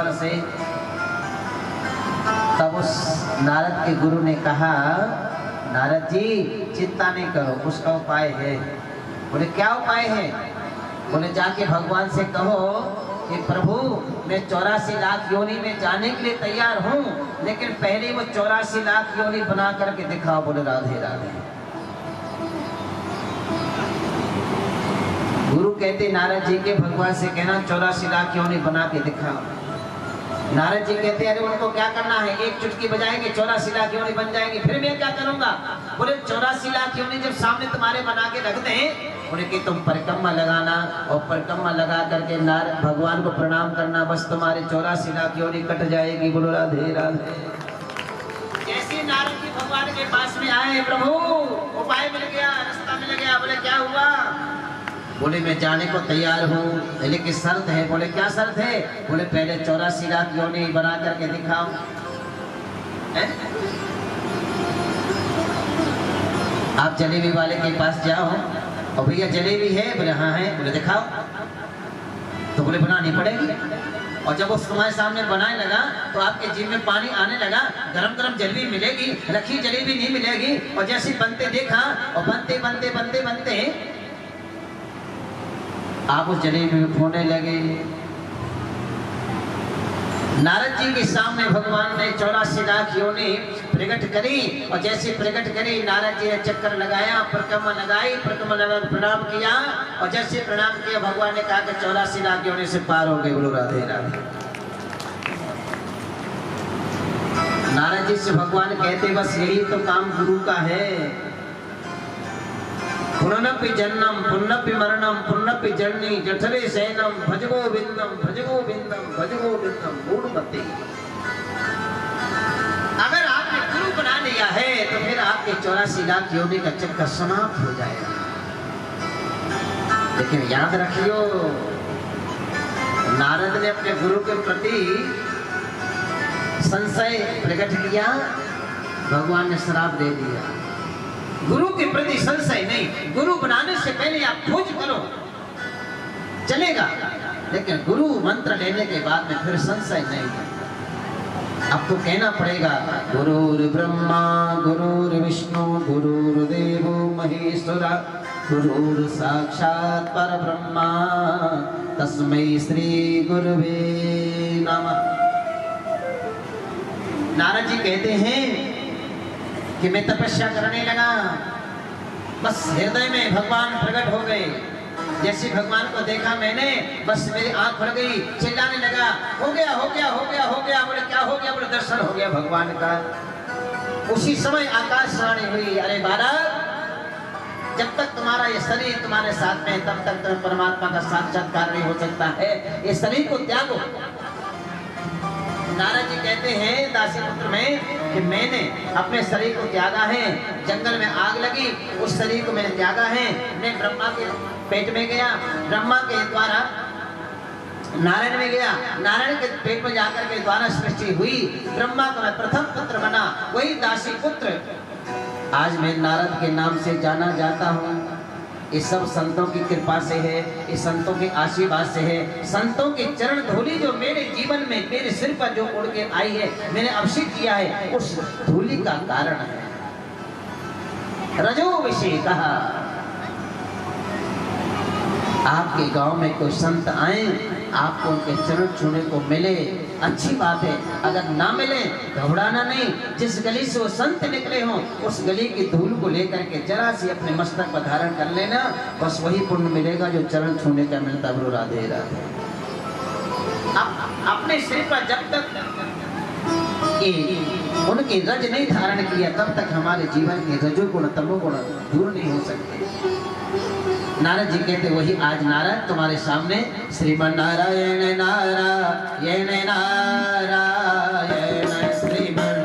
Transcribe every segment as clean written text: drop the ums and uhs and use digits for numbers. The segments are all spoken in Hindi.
स्वर से। तब उस नारद के गुरु ने कहा, नारद जी चिंता नहीं करो, उसका उपाय है। बोले क्या उपाय है? बोले जाके भगवान से कहो कि प्रभु मैं 84 लाख योनि में जाने के लिए तैयार हूँ, लेकिन पहले वो 84 लाख योनि बना करके दिखाओ। बोले राधे राधे। गुरु कहते नारद जी के भगवान से कहना 84 लाख योनि बना के दिखाओ। नारद जी कहते अरे उनको क्या करना है, एक चुटकी बजाएंगे 84 लाख योनि बन जाएंगे, फिर मैं क्या करूंगा? बोले 84 लाख योनि जब सामने तुम्हारे बना के रख दें, बोले कि तुम परिक्रमा लगाना और परिक्रमा लगा करके नारद भगवान को प्रणाम करना, बस तुम्हारे 84 लाख योनि कट जाएगी। बोलो राधे राधे। जैसे नारद जी भगवान के पास में आए, प्रभु उपाय मिल गया, रास्ता मिल गया। बोले क्या हुआ? बोले मैं जाने को तैयार हूँ, लेकिन शर्त है। बोले क्या शर्त है? बोले पहले 84 लाख योनि बना करके दिखाओ। आप जलेबी वाले के पास जाओ और भैया जलेबी है? बोले हाँ है। बोले दिखाओ। तो बोले बनानी पड़ेगी। और जब उस तुम्हारे सामने बनाने लगा तो आपके जीभ में पानी आने लगा, गरम गरम जलेबी मिलेगी, रखी जलेबी नहीं मिलेगी। और जैसे बनते देखा और बनते बनते बनते बनते आप उस जलेबी में फोड़ने लगे। नारद जी के सामने भगवान ने 84 लाख योनि प्रकट करी, और जैसे प्रकट करी नारद जी ने चक्कर लगाया, परिक्रमा लगाई, परिक्रमा लगा प्रणाम किया, और जैसे प्रणाम किया भगवान ने कहा कि 84 लाख योनि से पार हो गए। बोलो राधे राधे। नारद जी से भगवान कहते बस यही तो काम गुरु का है। पुनरपि जन्मम पुनरपि मरणम पुनरपि जन्नी जठरे शयनम भज गोविंदम भज गोविंदम भज गोविंदम मूढ़मते। अगर आपने गुरु बना लिया है तो फिर आपके 84 लाख योनि का चक्कर समाप्त हो जाएगा। लेकिन याद रखियो, नारद ने अपने गुरु के प्रति संशय प्रकट किया, भगवान ने श्राप दे दिया। गुरु के प्रति संशय नहीं, गुरु बनाने से पहले आप खोज करो, चलेगा, लेकिन गुरु मंत्र लेने के बाद में फिर संशय नहीं। आपको कहना पड़ेगा गुरुर् ब्रह्मा गुरुर् विष्णु गुरुर्देवो महेश्वरा गुरुर् साक्षात् परब्रह्मा तस्मै श्री गुरुवे नमः। नारद जी कहते हैं कि मैं तपस्या करने लगा, बस हृदय में भगवान प्रकट हो गए। जैसे भगवान को देखा मैंने, बस मेरी आंख खुल गई, चिल्लाने लगा हो गया हो गया हो गया हो गया। बोले क्या हो गया? बोले दर्शन हो गया भगवान का। उसी समय आकाशवाणी हुई, अरे बालक, जब तक तुम्हारा ये शरीर तुम्हारे साथ में तब तक तुम्हें परमात्मा का साक्षात्कार नहीं हो सकता है, ये शरीर को त्यागो। नारद जी कहते हैं दासी पुत्र में कि मैंने अपने शरीर को त्यागा है, जंगल में आग लगी, उस शरीर को मैंने त्यागा है। मैं ब्रह्मा के पेट में गया, ब्रह्मा के द्वारा नारायण में गया, नारायण के पेट में जाकर के द्वारा सृष्टि हुई, ब्रह्मा का मैं प्रथम पुत्र बना, वही दासी पुत्र आज मैं नारद के नाम से जाना जाता हूँ। ये सब संतों की कृपा से है, ये संतों के आशीर्वाद से है। संतों के चरण धूलि जो मेरे जीवन में मेरे सिर पर जो उड़ के आई है, मैंने अभिषेक किया है, उस धूलि का कारण है। रजोभिषेकः। आपके गांव में कोई संत आए, आपको उनके चरण छूने को मिले, अच्छी बात है। अगर ना मिले घबराना नहीं, जिस गली से वो संत निकले हों उस गली की धूल को लेकर के जरा सी अपने मस्तक पर धारण कर लेना, बस वही पुण्य मिलेगा जो चरण छूने का मिलता। गुरु राधे राधे। अपने सिर पर जब तक उनकी रज नहीं धारण किया तब तक हमारे जीवन के रजोगुण तमोगुण दूर नहीं हो सकते। नारद जी कहते वही आज नारद तुम्हारे सामने श्रीमन नारायण नारायण नारायण श्रीमन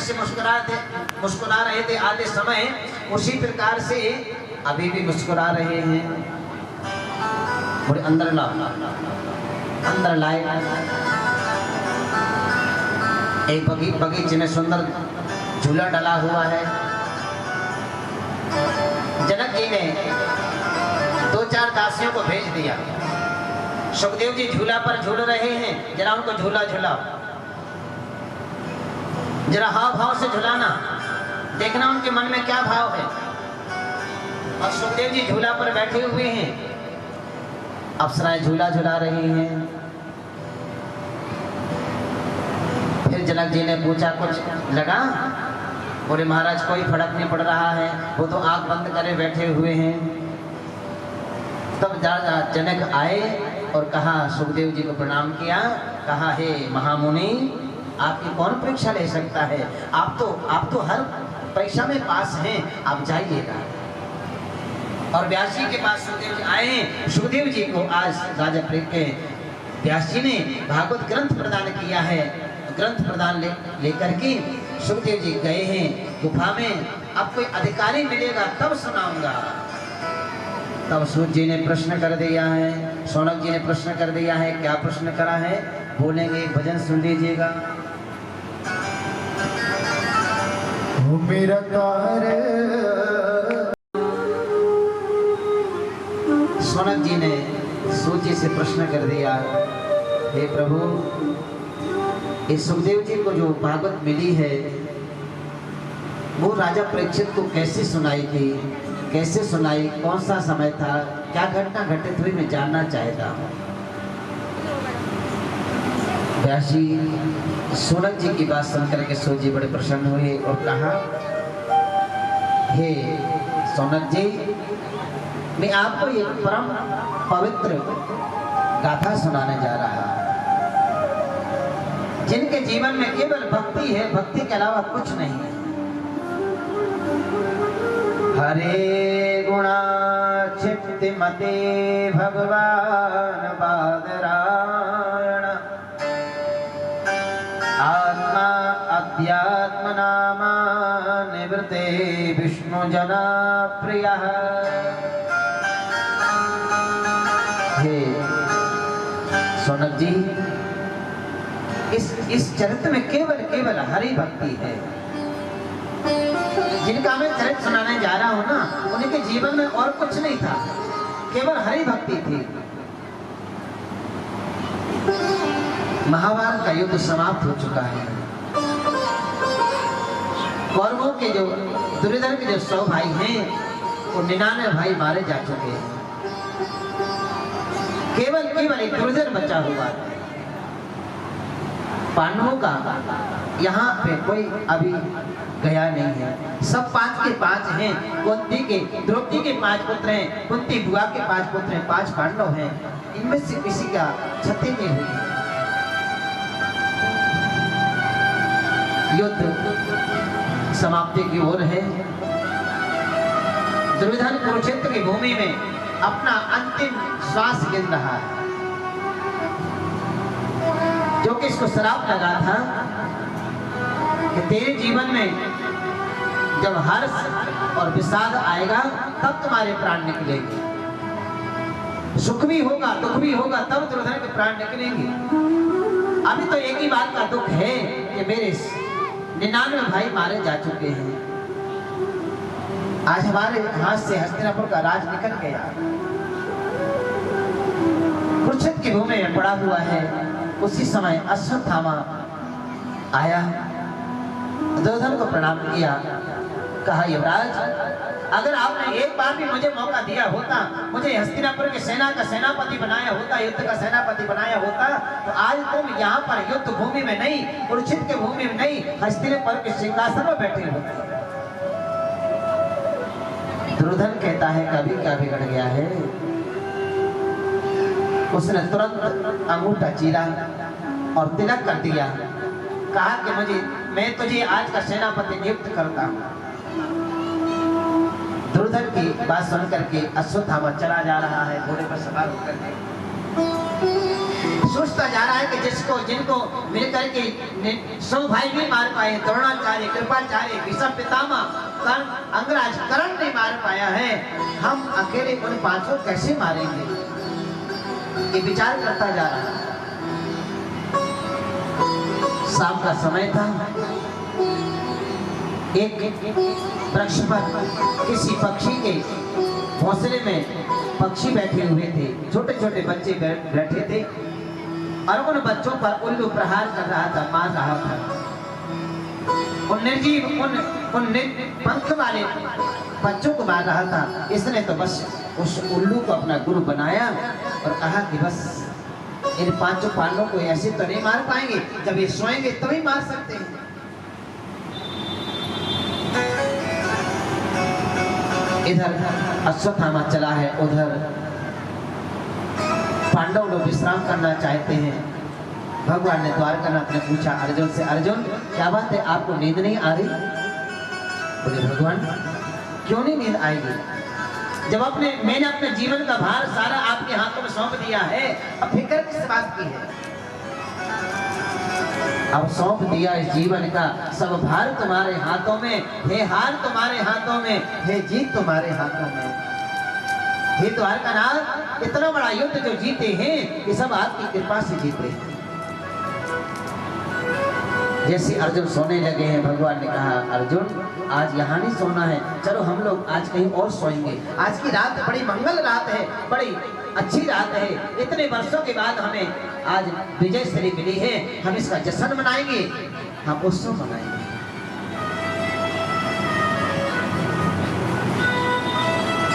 जैसे मुस्कुरा रहे थे आधे समय, उसी प्रकार से अभी भी मुस्कुरा रहे हैं। बोले अंदर लाओ, अंदर लाए। एक बगीचे में सुंदर झूला डला हुआ है। जनक जी ने 2-4 दासियों को भेज दिया, सुखदेव जी झूला पर झूल रहे हैं, जरा उनको झूला झूलाओ, जरा हाव भाव से झुलाना, देखना उनके मन में क्या भाव है। और सुखदेव जी झूला पर बैठे हुए हैं, अप्सराएं झूला झुला रही हैं। फिर जनक जी ने पूछा कुछ लगा? बोले महाराज कोई फर्क नहीं पड़ रहा है, वो तो आंख बंद करे बैठे हुए हैं। तब जनक आए और कहा, सुखदेव जी को प्रणाम किया, कहा हे महामुनि, आपकी कौन परीक्षा ले सकता है? आप तो हर परीक्षा में पास हैं, आप जाइएगा। और व्यास जी के पास सुखदेव जी आए हैं। सुखदेव जी को आज राजा प्रेम के व्यास जी ने भागवत ग्रंथ प्रदान किया है। ग्रंथ प्रदान लेकर के सुखदेव जी गए हैं गुफा में। अब कोई अधिकारी मिलेगा तब सुनाऊंगा। तब सूत जी ने प्रश्न कर दिया है, शौनक जी ने प्रश्न कर दिया है। क्या प्रश्न करा है बोलेंगे, भजन सुन लीजिएगा। मेरा शौनक जी ने सूत जी से प्रश्न कर दिया, हे प्रभु, इस सुखदेव जी को जो भागवत मिली है वो राजा परीक्षित को कैसे सुनाई थी, कैसे सुनाई, कौन सा समय था, क्या घटना घटित हुई, मैं जानना चाहता हूँ। व्यास जी शौनक जी की बात सुनकर के सूत जी बड़े प्रसन्न हुए और कहा, हे शौनक जी, मैं आपको एक परम पवित्र गाथा सुनाने जा रहा हूँ, जिनके जीवन में केवल भक्ति है, भक्ति के अलावा कुछ नहीं है। हरे गुणा क्षिप्ति मते भगवान बादरायण, आत्मा अध्यात्म नामा निवृते विष्णु जना प्रिय। हे शौनक जी, इस चरित्र में केवल हरि भक्ति है। जिनका मैं चरित्र सुनाने जा रहा हूं ना, उनके जीवन में और कुछ नहीं था, केवल हरि भक्ति थी। महाभारत का युद्ध समाप्त हो चुका है। कौरवों के जो दुर्योधन के जो 100 भाई हैं, वो 99 भाई मारे जा चुके हैं। केवल एक दुर्योधन बचा हुआ है। पांडवों का यहाँ पे कोई अभी गया नहीं है। सब 5 के 5 हैं। कुंती के, द्रौपदी के 5 पुत्र हैं, कुंती बुआ के 5 पुत्र हैं, 5 पांडव हैं। इनमें से किसी का क्षति नहीं हुई। युद्ध समाप्ति की ओर है। दुर्योधन कुरुक्षेत्र की भूमि में अपना अंतिम श्वास गिन रहा है, जो कि इसको श्राप लगा था कि तेरे जीवन में जब हर्ष और विषाद आएगा तब तुम्हारे प्राण निकलेंगे। सुख भी होगा, दुख भी होगा, तब दुर्योधन के प्राण निकलेंगे। अभी तो एक ही बात का दुख है कि मेरे 99 भाई मारे जा चुके हैं। आज हमारे हाथ से हस्तिनापुर का राज निकल गया। कुरुक्षेत्र की भूमि में पड़ा हुआ है। उसी समय अश्वत्थामा आया, दुर्योधन को प्रणाम किया, कहा, युवराज, अगर आपने एक बार भी मुझे मौका दिया होता, मुझे हस्तिनापुर की सेना का सेनापति बनाया होता, युद्ध का सेनापति बनाया होता, तो आज तुम यहाँ पर युद्ध भूमि में नहीं, कुरुक्षेत्र की भूमि में नहीं, हस्तिनापुर के सिंहासन में बैठे होते। दुर्योधन कहता है, कभी क्या बिगड़ गया है। उसने तुरंत अंगूठा चीरा और तिलक कर दिया, कहा कि मैं तुझे आज का सेनापति नियुक्त करता हूं। दुर्योधन की बात सुनकर के अश्वत्थामा चला जा रहा है घोड़े पर सवार होकर के। सोचता जा रहा है कि जिनको मिलकर के 100 भाई नहीं मार पाए, द्रोणाचार्य, कृपाचार्य, भीष्म पितामह, कर्ण, अंगराज, कर्ण नहीं मार पाया है, हम अकेले उन 5 को कैसे मारेंगे? ये विचार करता जा रहा है। शाम का समय था। एक वृक्ष पर किसी पक्षी के घोंसले में पक्षी बैठे हुए थे, छोटे छोटे बच्चे बैठे थे और उन बच्चों पर उल्लू प्रहार कर रहा था, मार रहा था। उन निर्जीव उन पंख वाले बच्चों को मार रहा था। इसने तो बस उस उल्लू को अपना गुरु बनाया और कहा कि बस इन 5 पांडवों को ऐसे तो नहीं मार पाएंगे, जब ये सोएंगे तभी मार सकते हैं। इधर अश्वत्थामा चला है, उधर पांडव लोग विश्राम करना चाहते हैं। भगवान ने द्वारकानाथ ने पूछा अर्जुन से, अर्जुन क्या बात है, आपको नींद नहीं आ रही? बोले भगवान क्यों नहीं नींद आएगी, जब मैंने अपने जीवन का भार सारा आपके हाथों में सौंप दिया है, अब फिक्र किस बात की है? अब सौंप दिया इस जीवन का सब भार तुम्हारे हाथों में, हे हार तुम्हारे हाथों में, हे जीत तुम्हारे हाथों में। हे द्वारकानाथ, इतना बड़ा युद्ध जो जीते हैं ये सब आपकी कृपा से जीते हैं। जैसे अर्जुन सोने लगे हैं, भगवान ने कहा अर्जुन आज यहाँ नहीं सोना है, चलो हम लोग आज कहीं और सोएंगे। आज की रात बड़ी मंगल रात है, बड़ी अच्छी रात है, इतने वर्षों के बाद हमें आज विजय श्री मिली है, हम इसका जश्न मनाएंगे, हम उत्सव मनाएंगे।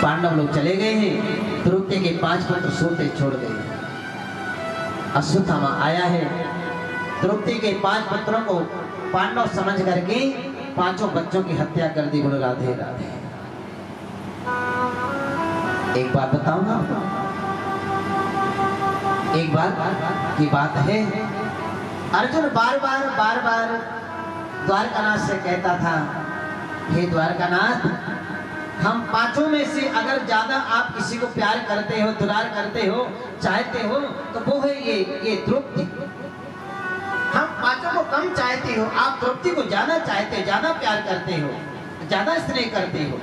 पांडव लोग चले गए हैं, द्रौपदी के 5 पुत्र सोते छोड़ गए। अश्वत्थामा आया है, द्रौपदी के 5 पुत्रों को पांडव समझ करके 5 बच्चों की हत्या कर दी। बोलो राधे राधे। एक बात बताऊंगा, एक बात की बात है, अर्जुन बार बार द्वारकानाथ से कहता था, हे द्वारकानाथ, हम 5 में से अगर ज्यादा आप किसी को प्यार करते हो, दुलार करते हो, चाहते हो, तो वो है ये द्रौपदी। हम 5 को कम चाहते हो, आप द्रौपदी को ज्यादा चाहते हो, ज्यादा प्यार करते हो, ज्यादा स्नेह करते हो।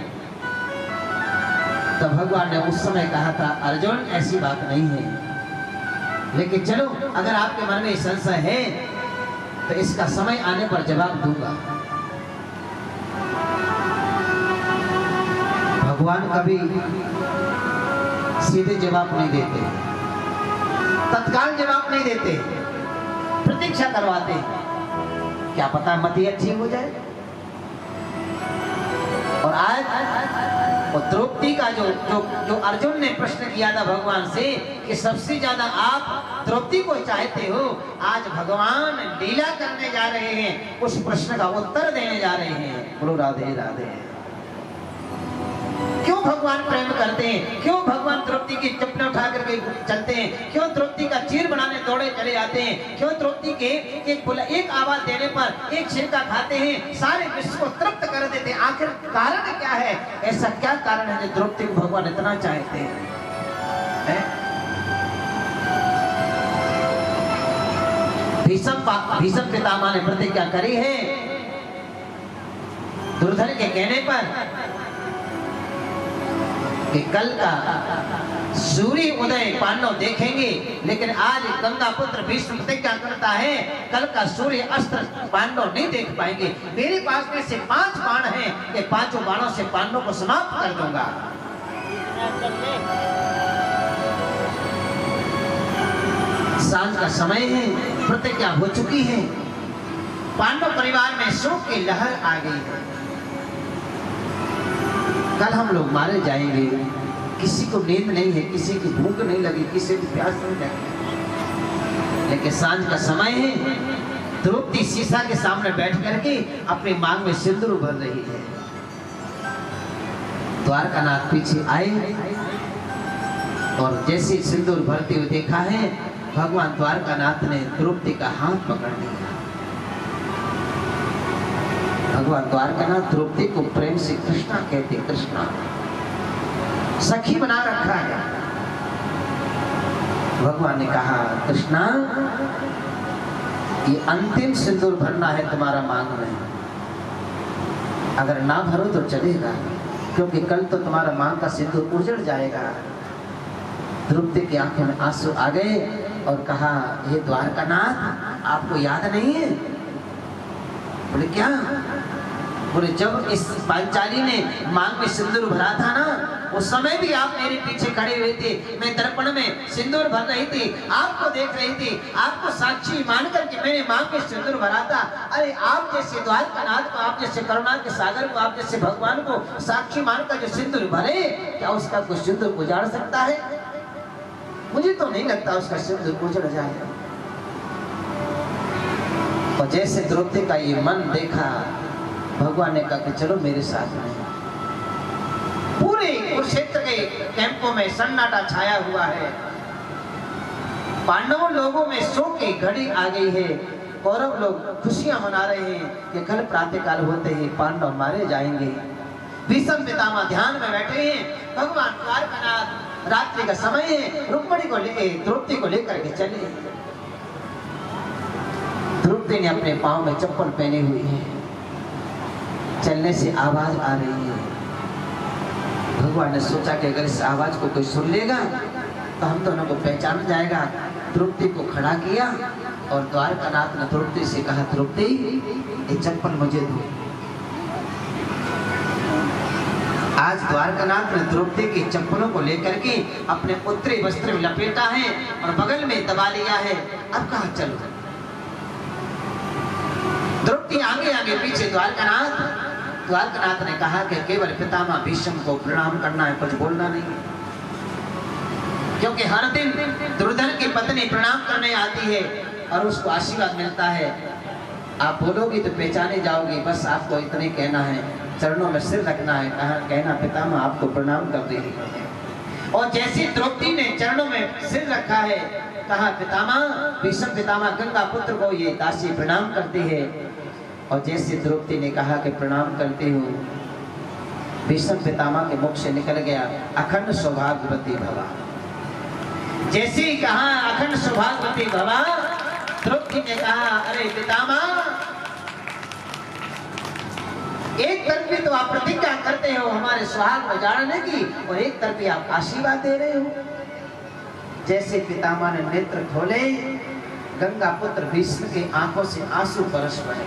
तो भगवान ने उस समय कहा था अर्जुन ऐसी बात नहीं है, लेकिन चलो अगर आपके मन में संशय है तो इसका समय आने पर जवाब दूंगा। भगवान कभी सीधे जवाब नहीं देते, तत्काल जवाब नहीं देते, प्रतीक्षा करवाते, क्या पता मति अच्छी हो जाए। और आज द्रौपदी का जो अर्जुन ने प्रश्न किया था भगवान से कि सबसे ज्यादा आप द्रौपदी को चाहते हो, आज भगवान लीला करने जा रहे हैं, उस प्रश्न का उत्तर देने जा रहे हैं। बोलो राधे राधे। क्यों भगवान प्रेम करते हैं, क्यों भगवान द्रौपदी की चप्पलें उठा करके चलते हैं, क्यों द्रौपदी का चीर बनाने दौड़े चले जाते हैं, क्यों द्रौपदी के एक आवाज देने पर एक छिलका खाते हैं, सारे विश्व को तृप्त कर देते हैं। आखिर कारण क्या है? ऐसा क्या कारण है जो द्रौपदी को भगवान इतना चाहते हैं? भीष्म पितामह ने प्रतिज्ञा करी है दुर्योधन के कहने पर कि कल का सूर्य उदय पांडव देखेंगे, लेकिन आज गंगा पुत्र भीष्म प्रतिज्ञा करता है कल का सूर्य अस्त पांडव नहीं देख पाएंगे। मेरे पास में से 5 बाण हैं, ये 5 बाणों से पांडव को समाप्त कर दूंगा। सांझ का समय है, प्रतिज्ञा हो चुकी है, पांडव परिवार में शोक की लहर आ गई है। कल हम लोग मारे जाएंगे, किसी को नींद नहीं है, किसी की भूख नहीं लगी, किसी की प्यास नहीं लगी, लेकिन सांझ का समय है। द्रौपदी शीशा के सामने बैठ करके अपनी मांग में सिंदूर भर रही है। द्वारकानाथ पीछे आए और जैसे सिंदूर भरते हुए देखा है, भगवान द्वारकानाथ ने द्रौपदी का हाथ पकड़ लिया। भगवान द्वारकानाथ द्रौपदी को प्रेम से कृष्णा कहते, कृष्णा सखी बना रखा है। भगवान ने कहा कृष्णा ये अंतिम सिंदूर भरना है तुम्हारा मांग में, अगर ना भरो तो चलेगा, क्योंकि कल तो तुम्हारा मांग का सिंदूर उजड़ जाएगा। द्रौपदी की आंखों में आंसू आ गए और कहा हे द्वारकानाथ आपको याद नहीं है? बोले क्या? बोले जब इस पांचाली ने मांग में सिंदूर भरा था ना, उस समय भी आप मेरे पीछे खड़े हुए थे, मैं दर्पण में सिंदूर भर रही थी, आपको देख रही थी, आपको साक्षी मान करके मैंने मांग में सिंदूर भरा था। अरे आप जैसे द्वारकानाथ को, आप जैसे करुणा के सागर को, आप जैसे भगवान को साक्षी मानकर जो सिंदूर भरे, क्या उसका कोई सिंदूर उजाड़ सकता है? मुझे तो नहीं लगता उसका सिंदूर उजड़ जाए। और जैसे द्रौपदी का ये मन देखा, भगवान ने कहा कि चलो मेरे साथ में। पूरे कुरुक्षेत्र के कैंपों में सन्नाटा छाया हुआ है, पांडवों लोगों में शोक की घड़ी आ गई है। कौरव लोग खुशियां मना रहे हैं कि कल प्रातःकाल होते ही पांडव मारे जाएंगे। भीष्म पितामह ध्यान में बैठे हैं, भगवान द्वारकानाथ, रात्रि का समय है, रुक्मिणी को लेकर द्रौपदी को लेकर के चले। द्रौपदी ने अपने पांव में चप्पल पहने हुई है, चलने से आवाज आ रही है। भगवान ने सोचा कि अगर इस आवाज को कोई सुन लेगा तो हम दोनों को पहचान जाएगा। द्रौपदी को खड़ा किया और द्वारकानाथ ने द्रौपदी से कहा द्रौपदी ये चप्पल मुझे दो। आज द्वारकानाथ ने द्रौपदी की चप्पलों को लेकर के अपने उत्तरी वस्त्र में लपेटा है और बगल में दबा लिया है। अब कहा चलो। द्रौपदी आगे आगे पीछे द्वारकानाथ ने कहा कि केवल पितामह भीष्म को प्रणाम करना है, कुछ बोलना नहीं, क्योंकि हर दिन दुर्योधन की पत्नी प्रणाम करने आती है और उसको आशीर्वाद मिलता है। आप बोलोगी तो पहचाने जाओगी, बस आपको इतने कहना है, चरणों में सिर रखना है, कहना पितामह आपको प्रणाम कर देगी। और जैसे द्रौपदी ने चरणों में सिर रखा है, कहा पितामह, भीष्म पितामह गंगा पुत्र को ये दासी प्रणाम करती है। और जैसे द्रौपदी ने कहा कि प्रणाम करती हूँ, भीष्म पितामह के मुख से निकल गया अखंड सौभाग्यवती भवा। जैसे ही कहा अखंड सौभाग्यवती भवा, द्रौपदी ने कहा अरे पितामह, एक तरफ भी तो आप प्रतिज्ञा करते हो हमारे सुहाग उजाड़ने की, और एक तरफ भी आप आशीर्वाद दे रहे हो। जैसे पितामह ने नेत्र खोले, गंगा पुत्र भीष्म की आंखों से आंसू बरस पड़े।